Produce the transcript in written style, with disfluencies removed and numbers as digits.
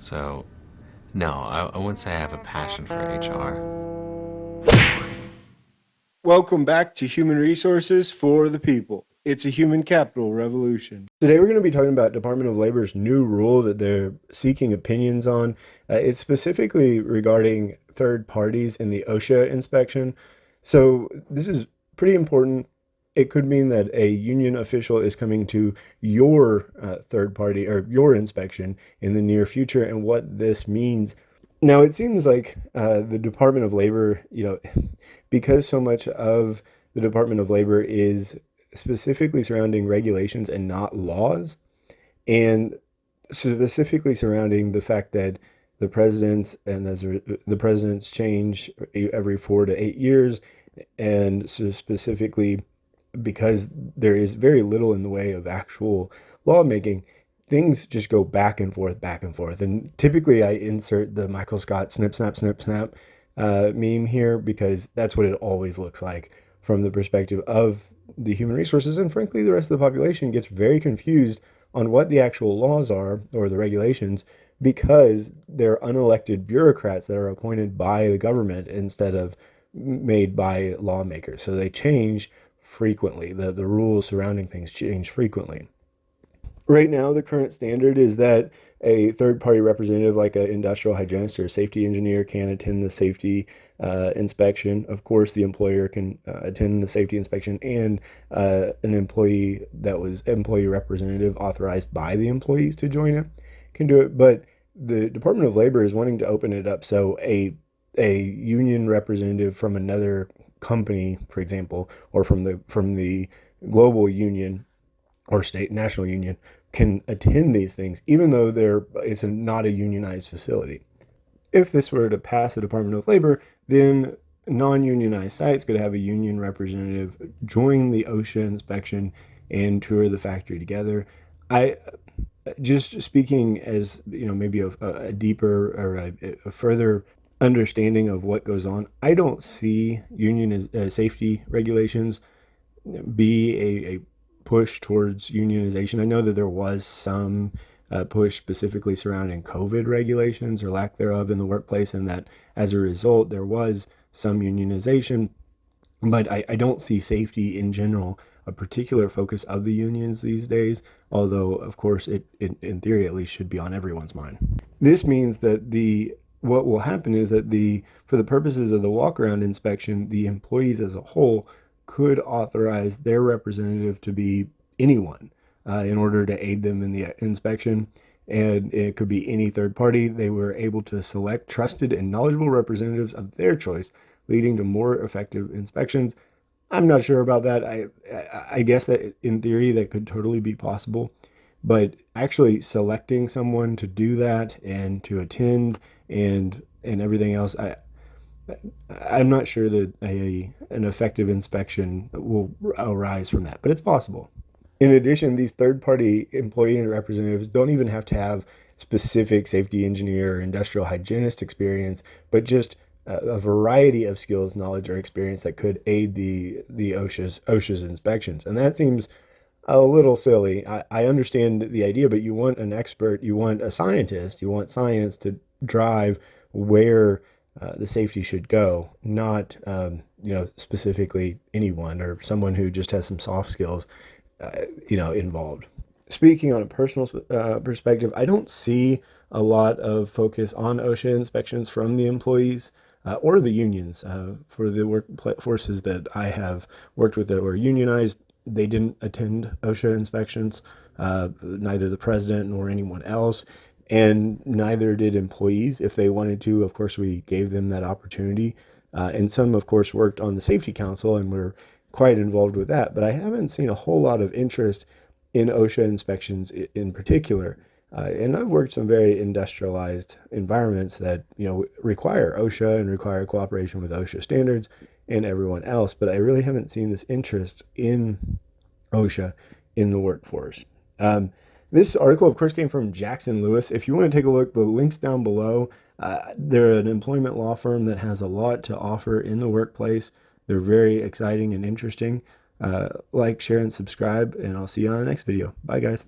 So, no, I wouldn't say I have a passion for HR. Welcome back to Human Resources for the People. It's a human capital revolution. Today we're going to be talking about Department of Labor's new rule that they're seeking opinions on. It's specifically regarding third parties in the OSHA inspection. So this is pretty important. It could mean that a union official is coming to your third party or your inspection in the near future, and what this means. Now, it seems like the Department of Labor, because so much of the Department of Labor is specifically surrounding regulations and not laws, and specifically surrounding the fact that the presidents and the presidents change every 4 to 8 years, and so specifically because there is very little in the way of actual lawmaking, things just go back and forth, back and forth. And typically I insert the Michael Scott snip, snap, snip, snap meme here because that's what it always looks like from the perspective of the human resources. And frankly, the rest of the population gets very confused on what the actual laws are or the regulations because they're unelected bureaucrats that are appointed by the government instead of made by lawmakers. So they change frequently. The rules surrounding things change frequently. Right now, the current standard is that a third party representative, like an industrial hygienist or a safety engineer, can attend the safety inspection. Of course, the employer can attend the safety inspection, and an employee that was employee representative authorized by the employees to join it can do it. But the Department of Labor is wanting to open it up so a union representative from another company, for example, or from the global union or state national union can attend these things, even though it's not a unionized facility. If this were to pass the Department of Labor, then non-unionized sites could have a union representative join the OSHA inspection and tour the factory together. I just speaking as maybe a deeper or a further understanding of what goes on. I don't see union safety regulations be a push towards unionization. I know that there was some push specifically surrounding COVID regulations or lack thereof in the workplace, and that as a result, there was some unionization. But I don't see safety in general a particular focus of the unions these days, although, of course, it in theory at least should be on everyone's mind. This means that what will happen is that for the purposes of the walk-around inspection, the employees as a whole could authorize their representative to be anyone in order to aid them in the inspection. And it could be any third party. They were able to select trusted and knowledgeable representatives of their choice, leading to more effective inspections. I'm not sure about that. I guess that in theory that could totally be possible, but actually selecting someone to do that and to attend and everything else, I'm not sure that an effective inspection will arise from that, but it's possible. In addition, these third-party employee and representatives don't even have to have specific safety engineer or industrial hygienist experience, but just a variety of skills, knowledge, or experience that could aid the OSHA's inspections. And that seems a little silly. I understand the idea, but you want an expert, you want a scientist, you want science to drive where the safety should go, not specifically anyone or someone who just has some soft skills involved. Speaking on a personal perspective, I don't see a lot of focus on OSHA inspections from the employees or the unions. For the workforces that I have worked with that were unionized, they didn't attend OSHA inspections, neither the president nor anyone else, and neither did employees. If they wanted to, of course, we gave them that opportunity. And some, of course, worked on the Safety Council and were quite involved with that. But I haven't seen a whole lot of interest in OSHA inspections in particular. And I've worked some very industrialized environments that require OSHA and require cooperation with OSHA standards and everyone else. But I really haven't seen this interest in OSHA in the workforce. This article, of course, came from Jackson Lewis. If you want to take a look, the link's down below. They're an employment law firm that has a lot to offer in the workplace. They're very exciting and interesting. Like, share, and subscribe, and I'll see you on the next video. Bye, guys.